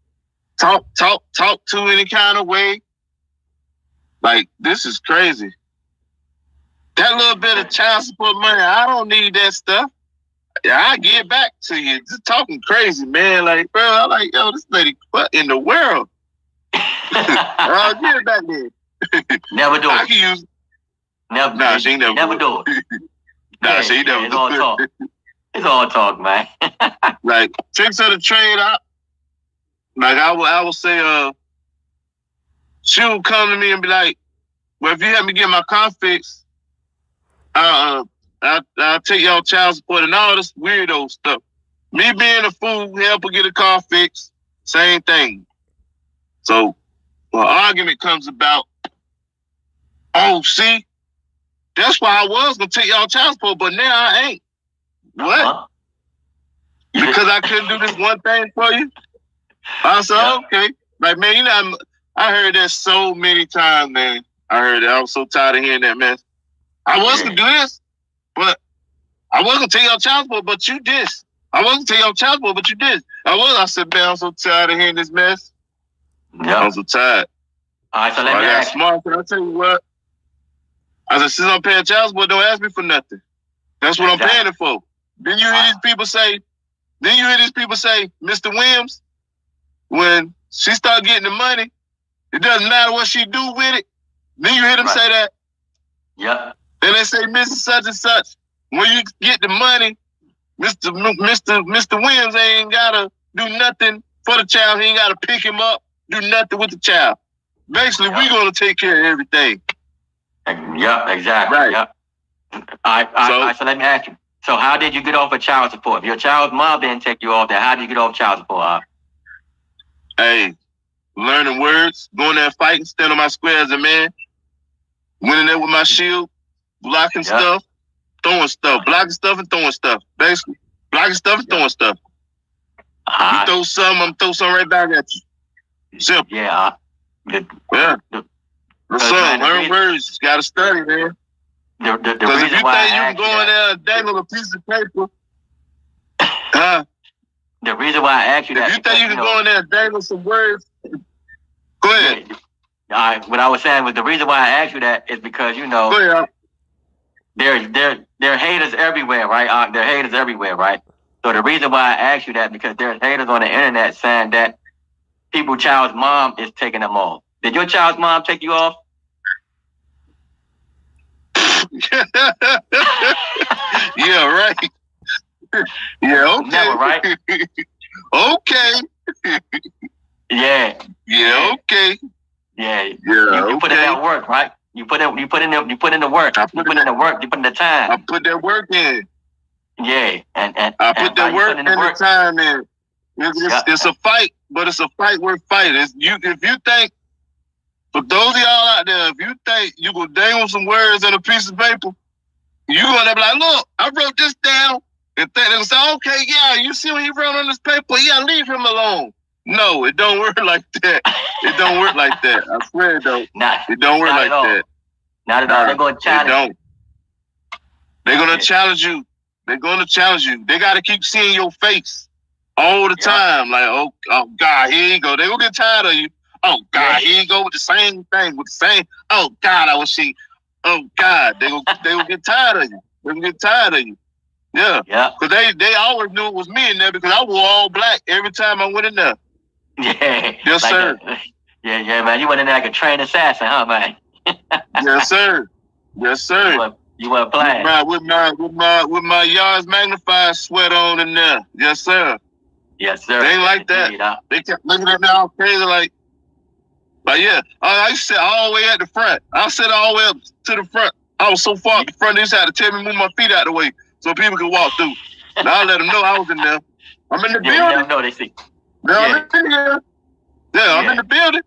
Talk to any kind of way. Like, this is crazy. That little bit of child support money, I don't need that stuff. I get back to you. Just talking crazy, man. Like, bro, I'm like, yo, this lady, what in the world? I'll get it back there. Never do it. I can use. Never. Nah, she ain't never do it. Nah, she ain't never do it. It's all talk. It's all talk, man. Like, tricks of the trade, like I will say, she would come to me and be like, well, if you help me get my car fixed, I'll take y'all child support and all this weirdo stuff. Me being a fool, help her get a car fixed, same thing. So, an argument comes about, oh, see, that's why I was going to take y'all child support, but now I ain't. What? Because I couldn't do this one thing for you? I said, okay. Like, man, you know, I heard that so many times, man. I heard that. I was so tired of hearing that, man. I was going to do this, but I was going to take your child support, but you this. I wasn't take your child support, but you did. I said, man, I'm so tired of hearing this mess. Yeah. I'm so tired. All right, so let me ask you. Smart. Can I tell you what? I said, since I'm paying child support, don't ask me for nothing. That's what I'm paying it for. Then you hear these people say, Mr. Williams, when she start getting the money, it doesn't matter what she do with it. Then you hear them say that. Yeah. Then they say, Mr. Such and Such, when you get the money, Mr. Williams ain't gotta do nothing for the child. He ain't gotta pick him up, do nothing with the child. Basically, we gonna take care of everything. Yeah, exactly. Right. Yeah. So let me ask you. So how did you get off of child support? If your child's mom didn't take you off there, how did you get off child support? Hey, learning words, going there fighting, standing on my square as a man, went in there with my shield, blocking stuff, throwing stuff, blocking stuff and throwing stuff, basically. Blocking stuff and throwing stuff. You throw some, I'm throw some right back at you. Simple. Yeah. Learn words. Got to study, man. Because if you think you can go in there and dangle a piece of paper, the reason why I asked you that, if you think you can go in there and dangle some words, go ahead. What I was saying was the reason why I asked you that is because there are haters everywhere, right? There are haters everywhere, right? So the reason why I asked you that because there's haters on the internet saying that child's mom is taking them off. Did your child's mom take you off? Yeah, right. Yeah, okay. Never, right? Okay. Yeah. Yeah, okay. Yeah. You put in that work, right? You put in the work. You put in the work. You put in the time. I put that work in. Yeah, and I put that work in the time in. It's a fight, but it's a fight worth fighting. If you think, for those of y'all out there, if you think you gonna dangle some words on a piece of paper, you gonna be like, look, I wrote this down, and they're gonna say, okay, yeah, you see what he wrote on this paper? Yeah, leave him alone. No, it don't work like that. It don't work like that. I swear it don't. It don't work like that. Not at all. They're gonna challenge you. They're gonna challenge you. They're gonna challenge you. They gotta keep seeing your face all the time. Like, oh God, here you go. They gonna get tired of you. Oh God, here you go with the same thing, with the same. Oh God, I was she. Oh God, they will get tired of you. They will get tired of you. Yeah. Because they always knew it was me in there because I wore all black every time I went in there. Yeah. Yes, sir. Yeah, man. You went in there like a trained assassin, huh, man? Yes, sir. Yes, sir. You weren't playing. With my Yahuah magnify sweat on in there. Yes, sir. Yes, sir. They ain't like that. They kept looking at me all crazy like. But yeah, I sit all the way at the front. I sit all the way up to the front. I was so far at the front, they just had to tell me to move my feet out of the way so people could walk through. Now I let them know I was in there. I'm in the building. Let them know they see. I'm in here. Yeah, I'm in the building.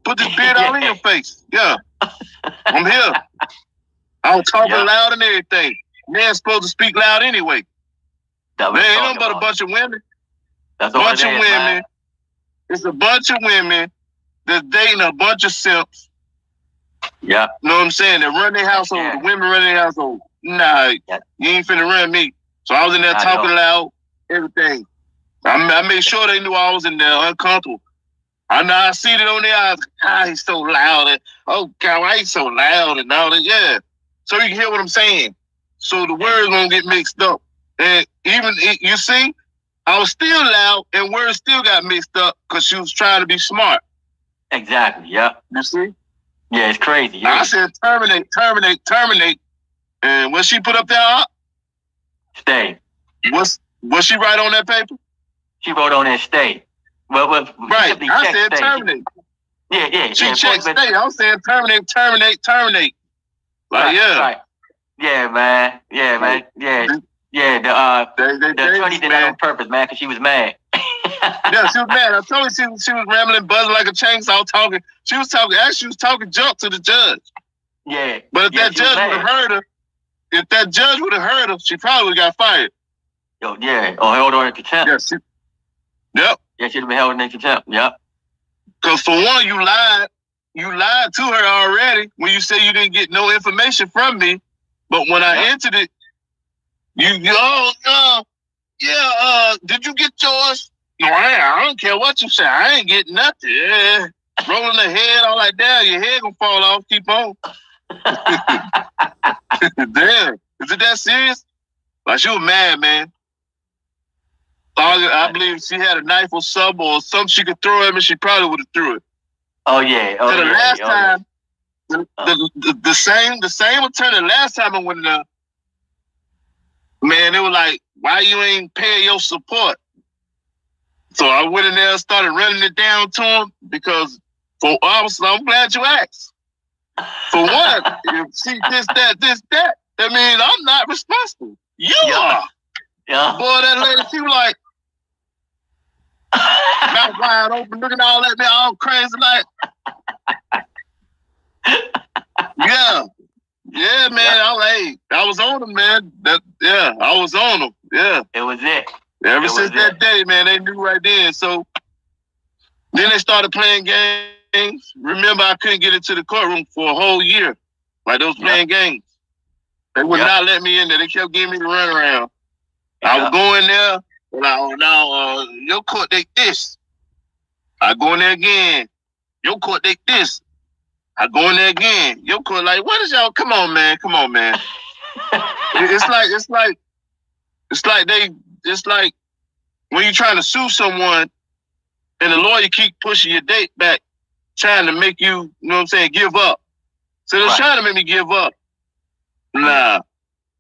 Put this beard all in your face. Yeah. I'm here. I was talking loud and everything. Man's supposed to speak loud anyway. Man, ain't nothing but a bunch of women. That's all it is, man. It's a bunch of women that's dating a bunch of simps. Yeah. You know what I'm saying? They run their household. The women run their household. Nah, you ain't finna run me. So I was in there talking loud, everything. I made sure they knew I was in there uncomfortable. I know I see it on their eyes. He's so loud. And, oh, God, why he's so loud and all that? Yeah. So you can hear what I'm saying. So the words won't get mixed up. And even, you see, I was still loud and words still got mixed up because she was trying to be smart. Exactly, yeah. You see? Yeah, it's crazy. Yeah. I said terminate, terminate, terminate. And what she put up there? Stay. What she write on that paper? She wrote on there, stay. Well, right. I said stay. Terminate. Yeah. She checked stay. I'm saying terminate, terminate, terminate. Like, right. Yeah, man. Yeah, man. Yeah. Yeah, the attorney did that on purpose, man, because she was mad. Yeah, she was mad. I told her she was rambling, buzzing like a chainsaw, talking. She was talking junk to the judge. Yeah. But if that judge would have heard her, she probably would have got fired. Or held on in contempt. Yep. Yeah, she'd have been held in contempt. Yep. Because for one, you lied. You lied to her already when you said you didn't get no information from me. But when I entered it, did you get yours? No, I don't care what you say. I ain't getting nothing. Yeah. Rolling the head all like that. Your head gonna fall off. Keep on. Damn. Is it that serious? Like, she was mad, man. I believe if she had a knife or something or something she could throw at me, she probably would have threw it. Oh, yeah. So the last time, the same attorney, last time I went in there, man, they were like, why you ain't paying your support? So I went in there and started running it down to him because I'm glad you asked. For one, if she this, that means I'm not responsible. You are. Yeah. Boy, that lady, she was like, Mouth wide open, looking all at me, all crazy like. Yeah. Yeah, man. I was on them, man. I was on them. Yeah. It was it. Ever since that day, man, they knew right then. So then they started playing games. Remember, I couldn't get into the courtroom for a whole year. Like those playing games. They would not let me in there. They kept giving me the runaround. I would go in there, and your court date this. I go in there again. Your court date this. I go in there again. Your court like, what is y'all? Come on, man. It's like when you're trying to sue someone and the lawyer keep pushing your date back, trying to make you, you know what I'm saying, give up. So they're trying to make me give up. Nah,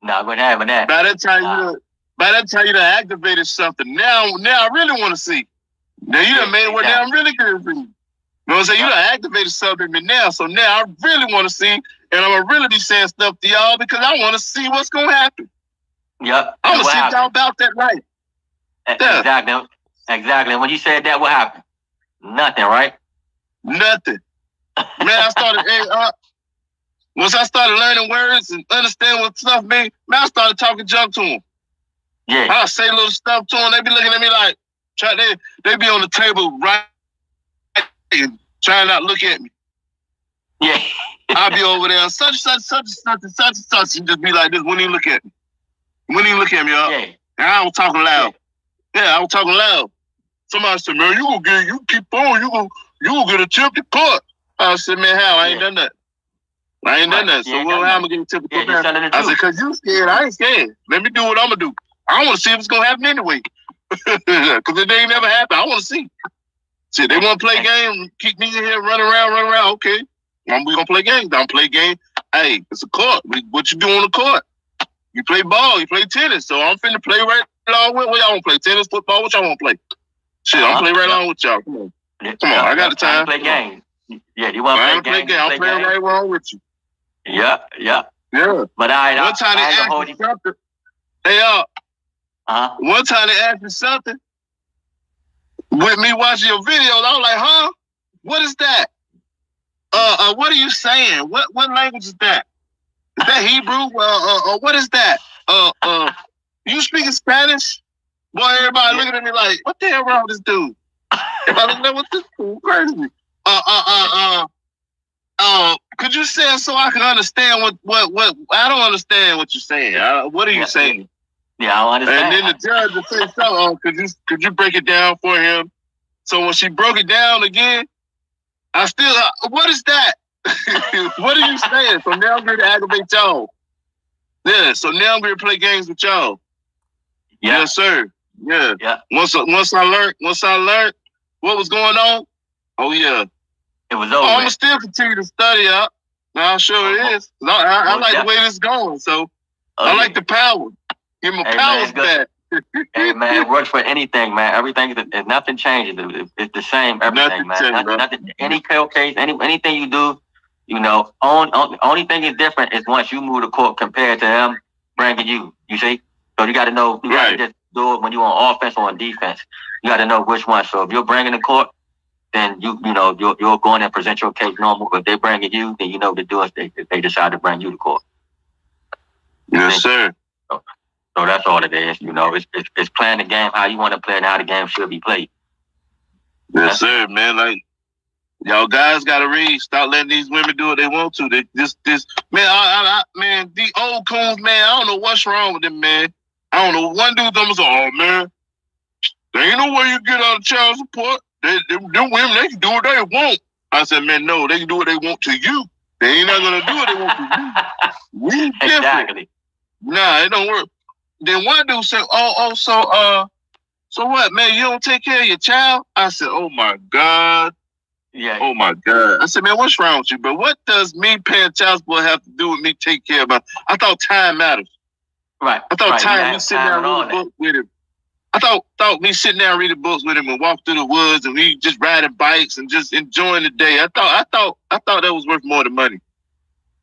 we're not having that. By that time you done activated something. Now I really want to see. Now you done made it where now I'm really good for you. You know what I'm saying? You done activated something in me now. So now I really want to see, and I'm going to really be saying stuff to y'all because I want to see what's going to happen. Yep. I'm going to see y'all about that right. Yeah. Exactly. When you said that, what happened? Nothing, right? Nothing. Man, I started, once I started learning words and understanding what stuff mean, man, I started talking junk to them. Yeah. I'll say little stuff to them. They be looking at me like, they be on the table right and trying not to look at me. Yeah. I'll be over there, such, and just be like this. Wouldn't even look at me. Wouldn't even look at me, y'all. Yeah. And I was talking loud. Yeah, I was talking loud. Somebody said, man, you keep on, you gonna get a tip to court. I said, man, how? I ain't done that. I ain't done that. So how am I gonna get a tip to court? I said, cause you scared, I ain't scared. Let me do what I'm gonna do. I want to see if it's gonna happen anyway. Cause it ain't never happen. I want to see. See, they want to play game, keep me in here, run around. Okay, we gonna play games. I'm play game. Hey, it's a court. What you do on the court? You play ball. You play tennis. So I'm finna play right along with. What y'all want to play? Tennis, football. What y'all want to play? Shit, I'm play right along with y'all. Come on. I got the time. Play games. Yeah, you want to play games? I'm playing right along with you. Yeah. Yeah. But one time they asked me something. Hey, one time they asked me something. With me watching your videos, I was like, huh? What is that? What are you saying? What language is that? Is that Hebrew? What is that? You speaking Spanish? Boy, everybody looking at me like, what the hell wrong with this dude? Everybody looking at what this dude crazy. Could you say it so I can understand what I don't understand what you're saying. What are you saying? Yeah, I understand. And then the judge would say, so, could you break it down for him? So when she broke it down again, I still, what is that? What are you saying? So now I'm going to aggravate y'all. Yeah, so now I'm going to play games with y'all. Yeah. Yes, sir. Yeah. Yeah. Once I learned what was going on, oh yeah. It was over. I'm going to still continue to study up. I'm sure it is. I like the way this is going, so I like the power. Give my powers back. Hey, man, it works for anything, man. Everything, nothing changes. It's the same, everything, nothing, any court case, anything you do, you know, only thing is different is once you move to court compared to them bringing you, you see? So you got to know, you got to just do it when you're on offense or on defense. You got to know which one. So if you're bringing the court, then you'll go in and present your case normal. If they're bringing you, then you know what to do if they decide to bring you to court. Yes, sir. So that's all it is. You know, it's playing the game how you want to play and how the game should be played. Yes, sir, man. Like, y'all guys got to read. Stop letting these women do what they want to. Man, the old coons, man, I don't know what's wrong with them, man. I don't know. One dude told me, oh, man, there ain't no way you get out of child support. Them women, they can do what they want. I said, man, no, they can do what they want to you. They ain't not going to do what they want to you. We different. Exactly. Nah, it don't work. Then one dude said, so what, man, you don't take care of your child? I said, oh, my God. Yeah. Oh, my God. I said, man, what's wrong with you? But what does me paying child support have to do with me taking care of my... I thought time matters. Right. I thought time, me sitting down reading books with him. I thought me sitting down reading books with him and walk through the woods and we just riding bikes and just enjoying the day. I thought that was worth more than money.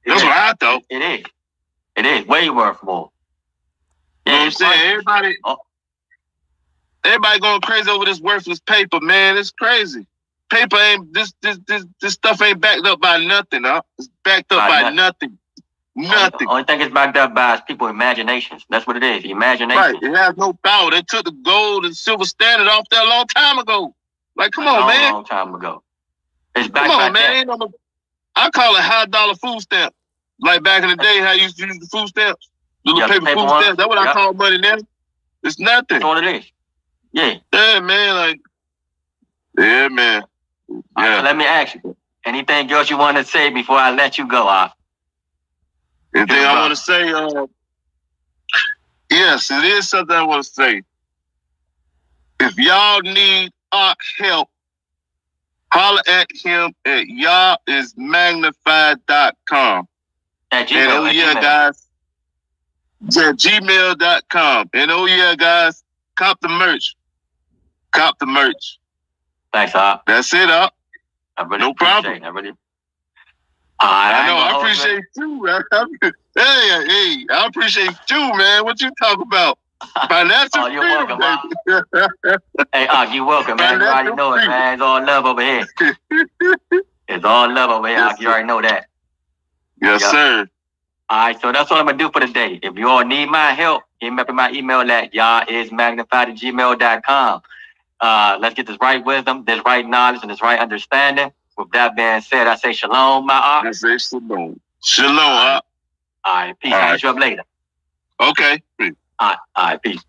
That's what I thought. It is. It is way worth more. You know what I'm saying? Everybody. everybody going crazy over this worthless paper, man. It's crazy. Paper ain't this stuff ain't backed up by nothing, huh? It's backed up by nothing. Nothing. Only thing it's backed up by is people's imaginations. That's what it is. Imagination. Right. It has no power. They took the gold and silver standard off there a long time ago. Like, come on, man. A long time ago. It's backed come on, by man. I call it high dollar food stamp. Like back in the day, how you used to use the food stamps. The little paper food stamps. That's what I call money now. It's nothing. That's all it is. Yeah. Yeah, man. Like, yeah, man. Yeah. Right, so let me ask you. Anything else you want to say before I let you go, Anything I want to say? Yes, it is something I want to say. If y'all need our help, holler at him at yahuahmagnify.com. At Gmail. And oh yeah, guys. At gmail.com. And oh yeah, guys, cop the merch. Cop the merch. Thanks, Op. That's it, Op. No problem. I know. I appreciate you. Hey, I appreciate you, man. What you talk about? Financial you're freedom, welcome, baby. Hey, you're welcome, man. You already know it, man. It's all love over here. It's all love over here. Yes, you already know that. Yes, sir. All right, so that's what I'm going to do for today. If you all need my help, hit me up in my email at yahuahmagnify@gmail.com. Let's get this right wisdom, this right knowledge, and this right understanding. With that being said, I say shalom, my Ak. I say shalom. Shalom, Ak. All right, peace. I'll hit you up later. Okay. All right, peace.